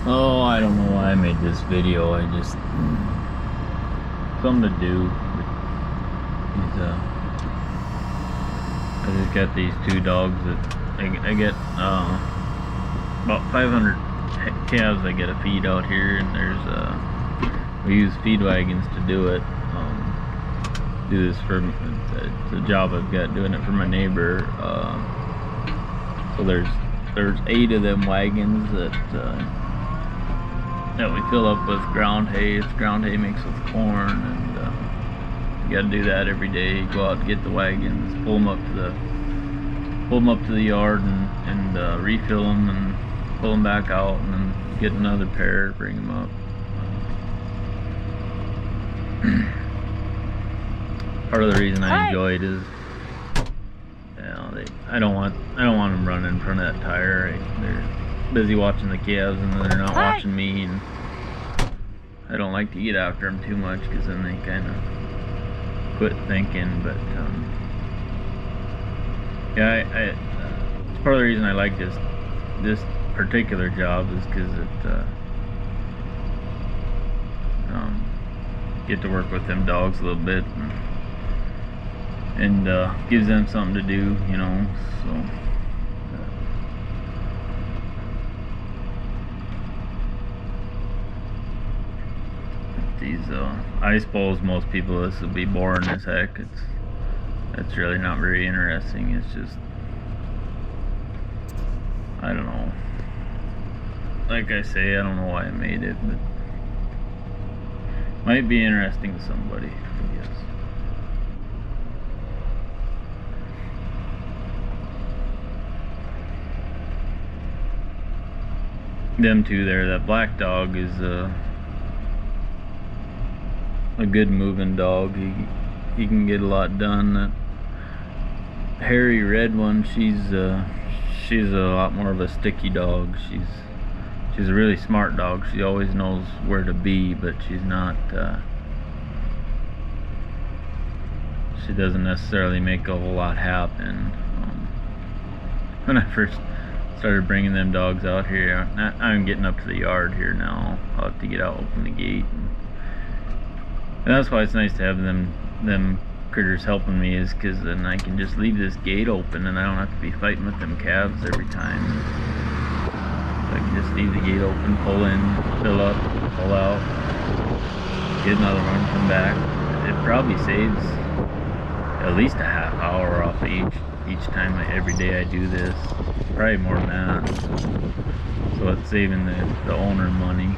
Oh, I don't know why I made this video. I just something to do. These, I just got these two dogs that I get about 500 calves. I get a feed out here, and we use feed wagons to do it. Do this for it's a job I've got doing it for my neighbor. So there's 8 of them wagons that we fill up with ground hay. It's ground hay mixed with corn, and you got to do that every day. You go out and get the wagons, pull them up to the yard, and refill them, and pull them back out, and then get another pair, bring them up. Part of the reason I enjoy it is, I don't want them running in front of that tire. They're busy watching the calves, and they're not watching me, and I don't like to get after them too much, because then they kind of quit thinking. But yeah, it's part of the reason I like this particular job, is because it get to work with them dogs a little bit, and gives them something to do, you know. So these ice bowls, most people, this would be boring as heck. It's really not very interesting. It's just, I don't know, like I say, I don't know why I made it, but might be interesting to somebody, I guess. Them two there, that black dog is a good moving dog. He can get a lot done. That hairy red one, she's a lot more of a sticky dog. She's a really smart dog. She always knows where to be, but she's not she doesn't necessarily make a whole lot happen. When I first started bringing them dogs out here, I'm getting up to the yard here now. I'll have to get out, open the gate, and that's why it's nice to have them critters helping me, is because then I can just leave this gate open, and I don't have to be fighting with them calves every time. I can just leave the gate open, pull in, fill up, pull out, get another one, come back. It probably saves at least a half hour off of each time every day I do this. Probably more than that. So it's saving the owner money.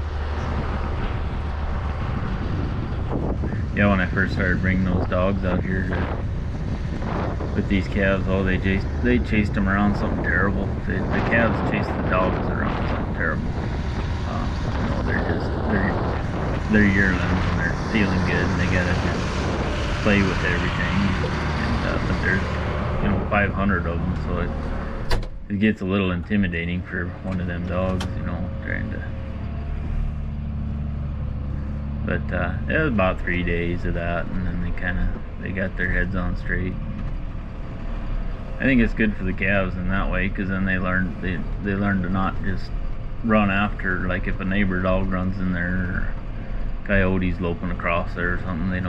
Yeah, when I first started bringing those dogs out here with these calves, they chased them around something terrible. The calves chased the dogs around something terrible. You know, they're yearlings, and they're feeling good, and they gotta just play with everything. And but there's 500 of them, so it gets a little intimidating for one of them dogs, trying to. But it was about 3 days of that, and then they got their heads on straight. I think it's good for the calves in that way, because then they learn to not just run after, like if a neighbor dog runs in there, or coyotes loping across there or something, they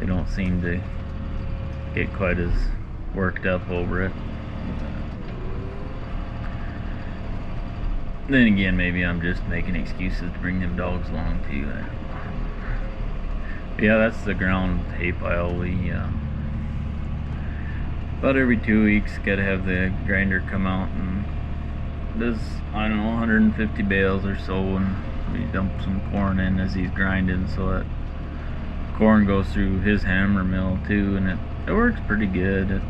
don't seem to get quite as worked up over it. Then again, maybe I'm just making excuses to bring them dogs along too. Yeah, that's the ground hay pile. We about every 2 weeks gotta have the grinder come out and does, I don't know, 150 bales or so, and we dump some corn in as he's grinding, so that corn goes through his hammer mill too, and it works pretty good.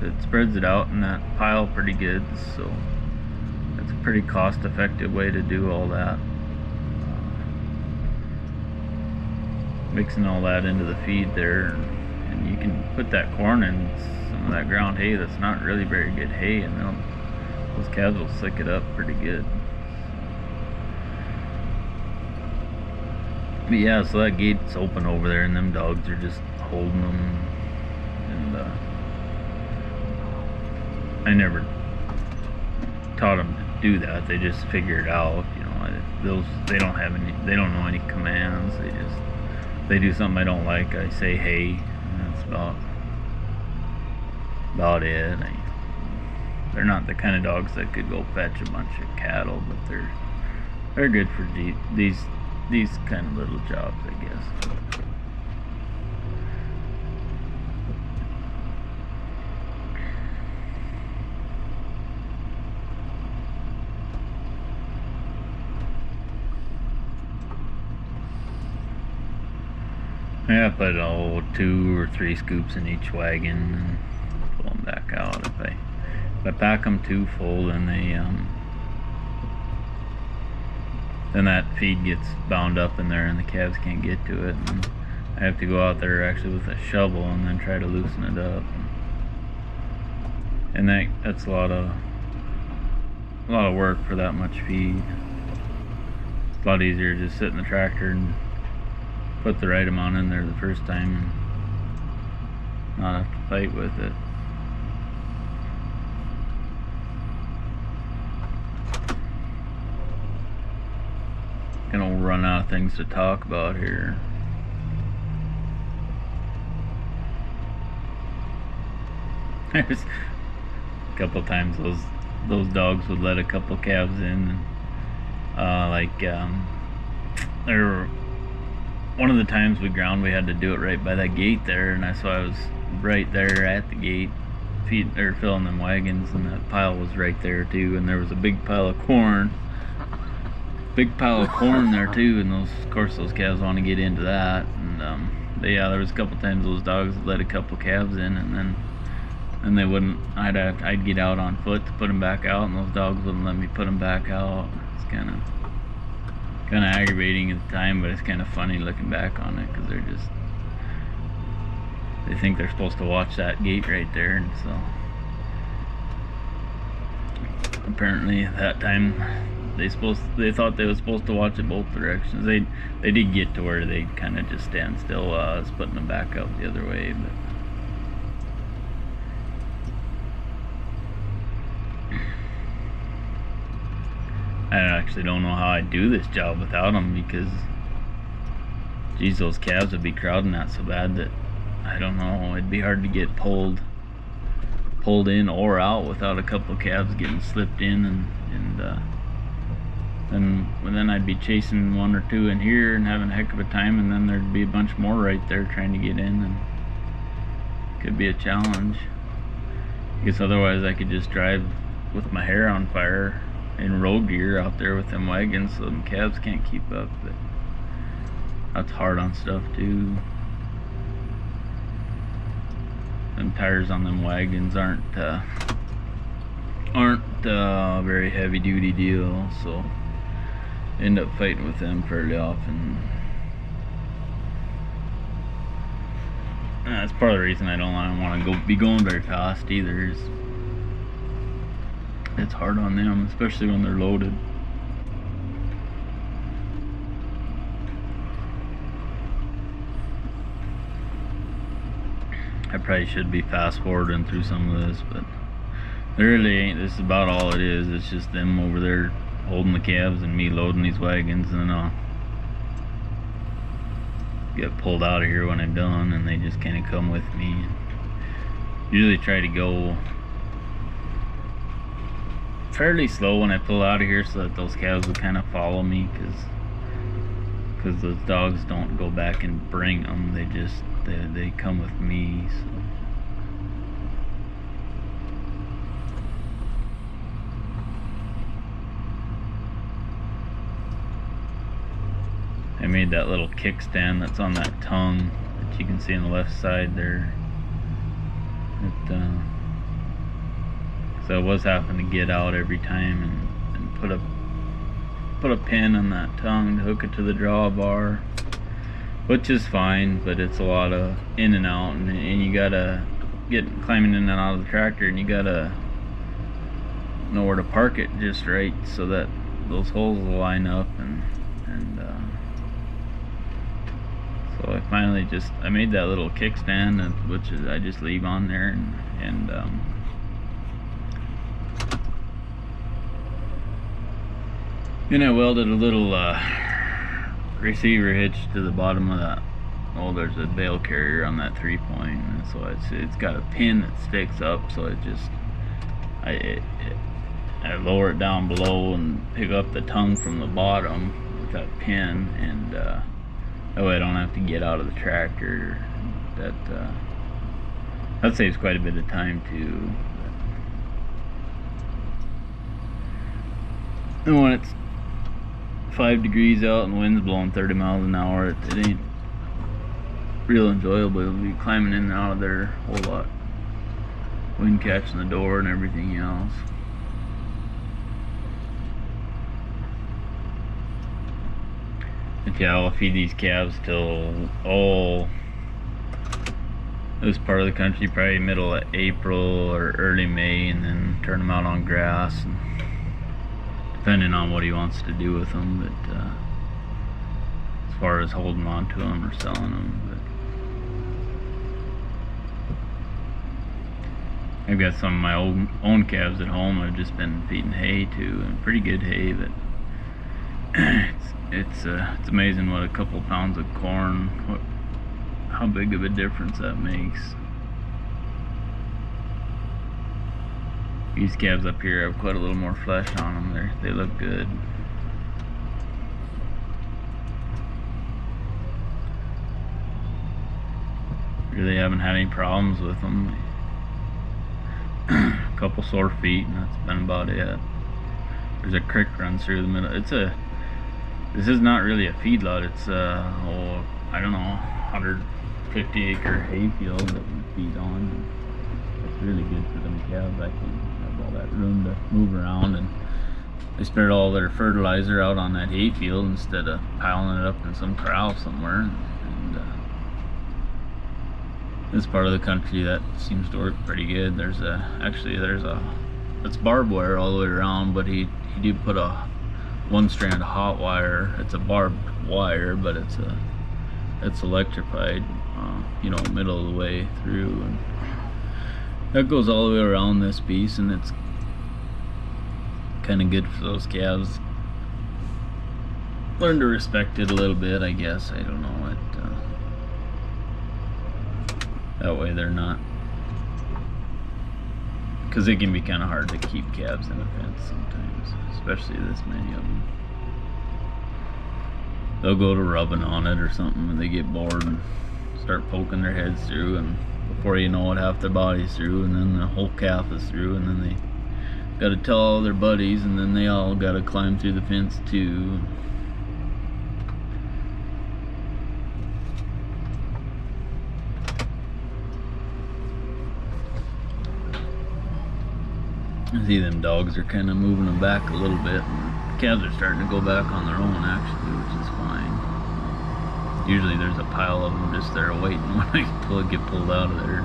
It spreads it out in that pile pretty good, so it's a pretty cost-effective way to do all that. Mixing all that into the feed there, and you can put that corn in some of that ground hay that's not really very good hay, and those calves will suck it up pretty good. But yeah, so that gate's open over there, and them dogs are just holding them, and I never taught them to do that. They just figure it out. they don't have any, they don't know any commands. They do something I don't like, I say hey, and that's about it. They're not the kind of dogs that could go fetch a bunch of cattle, but they're good for these kind of little jobs, I guess. Yeah, I put 2 or 3 scoops in each wagon and pull them back out. If I pack them too full, then then that feed gets bound up in there and the calves can't get to it, and I have to go out there actually with a shovel and then try to loosen it up, and that's a lot of work for that much feed. It's a lot easier to just sit in the tractor and put the right amount in there the first time and not have to fight with it. Gonna run out of things to talk about here. There's a couple times those dogs would let a couple calves in, one of the times we ground, we had to do it right by that gate there, and so I was right there at the gate filling them wagons, and that pile was right there too, and there was a big pile of corn there too, and of course those calves want to get into that, and there was a couple times those dogs let a couple calves in, and they wouldn't. I'd get out on foot to put them back out, and those dogs wouldn't let me put them back out. It's kind of aggravating at the time, but it's kind of funny looking back on it, because they think they're supposed to watch that gate right there, and so apparently at that time they thought they were supposed to watch it both directions. They did get to where they kind of just stand still while I was putting them back out the other way, but I actually don't know how I'd do this job without them, because geez, those calves would be crowding that so bad that I don't know, it'd be hard to get pulled in or out without a couple of calves getting slipped in, and then I'd be chasing 1 or 2 in here and having a heck of a time, and then there'd be a bunch more right there trying to get in, and it could be a challenge. I guess otherwise I could just drive with my hair on fire in road gear out there with them wagons so them calves can't keep up, but that's hard on stuff too. Them tires on them wagons aren't a very heavy duty deal, so end up fighting with them fairly often. That's part of the reason I don't want to be going very fast either. It's hard on them, especially when they're loaded. I probably should be fast forwarding through some of this, but there really ain't. This is about all it is. It's just them over there holding the calves and me loading these wagons, and then I'll get pulled out of here when I'm done, and they just kind of come with me. Usually try to go fairly slow when I pull out of here so that those calves will kind of follow me, because those dogs don't go back and bring them, they come with me, so. I made that little kickstand that's on that tongue that you can see on the left side there. So I was having to get out every time and put a pin on that tongue to hook it to the drawbar, which is fine, but it's a lot of in and out, and you gotta get climbing in and out of the tractor, and you gotta know where to park it just right so that those holes will line up, and so I finally I made that little kickstand, which I just leave on there, and And I welded a little receiver hitch to the bottom of that. Oh, there's a bale carrier on that 3-point, and so it's got a pin that sticks up, so it just I lower it down below and pick up the tongue from the bottom with that pin, and that way I don't have to get out of the tractor. That saves quite a bit of time too. And when it's 5 degrees out and the wind's blowing 30 miles an hour, it ain't real enjoyable. You'll be climbing in and out of there a whole lot. Wind catching the door and everything else. But yeah, I'll feed these calves till this part of the country, probably middle of April or early May, and then turn them out on grass, and depending on what he wants to do with them. But as far as holding on to them or selling them, but I've got some of my own calves at home I've just been feeding hay to, and pretty good hay. But it's amazing what a couple pounds of corn, how big of a difference that makes. These calves up here have quite a little more flesh on them. They look good. Really haven't had any problems with them. A couple sore feet, and that's been about it. There's a creek runs through the middle. This is not really a feedlot. It's I don't know, 150-acre hay field that we feed on. It's really good for them calves. I can have all that room to move around, and they spread all their fertilizer out on that hay field instead of piling it up in some corral somewhere. And this part of the country, that seems to work pretty good. It's barbed wire all the way around, but he did put a one strand of hot wire. It's a barbed wire, but it's electrified, middle of the way through, and that goes all the way around this piece, and it's kind of good for those calves. Learn to respect it a little bit, I guess. I don't know. That way they're not, because it can be kind of hard to keep calves in a fence sometimes, especially this many of them. They'll go to rubbing on it or something, and they get bored and start poking their heads through, and before you know it, half their body's through, and then the whole calf is through, and then they got to tell all their buddies, and then they all got to climb through the fence too. I see them dogs are kind of moving them back a little bit, and calves are starting to go back on their own actually, which is fine. Usually there's a pile of them just there waiting when I get pulled out of there.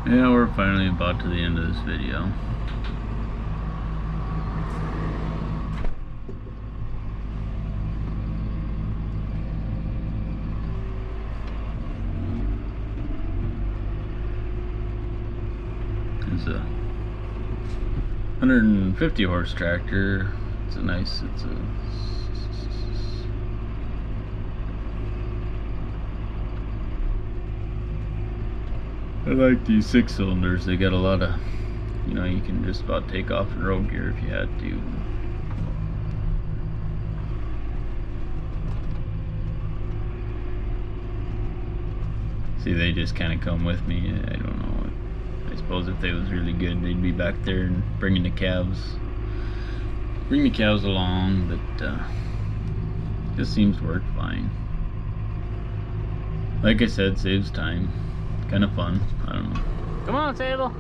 But yeah, we're finally about to the end of this video. It's a 150 horse tractor. I like these 6-cylinders. They got a lot of, you can just about take off in road gear if you had to. See, they just kind of come with me. I don't know. I suppose if they was really good, they'd be back there and bring the calves along, but just seems to work fine. Like I said, saves time. Kind of fun. I don't know. Come on, Sable.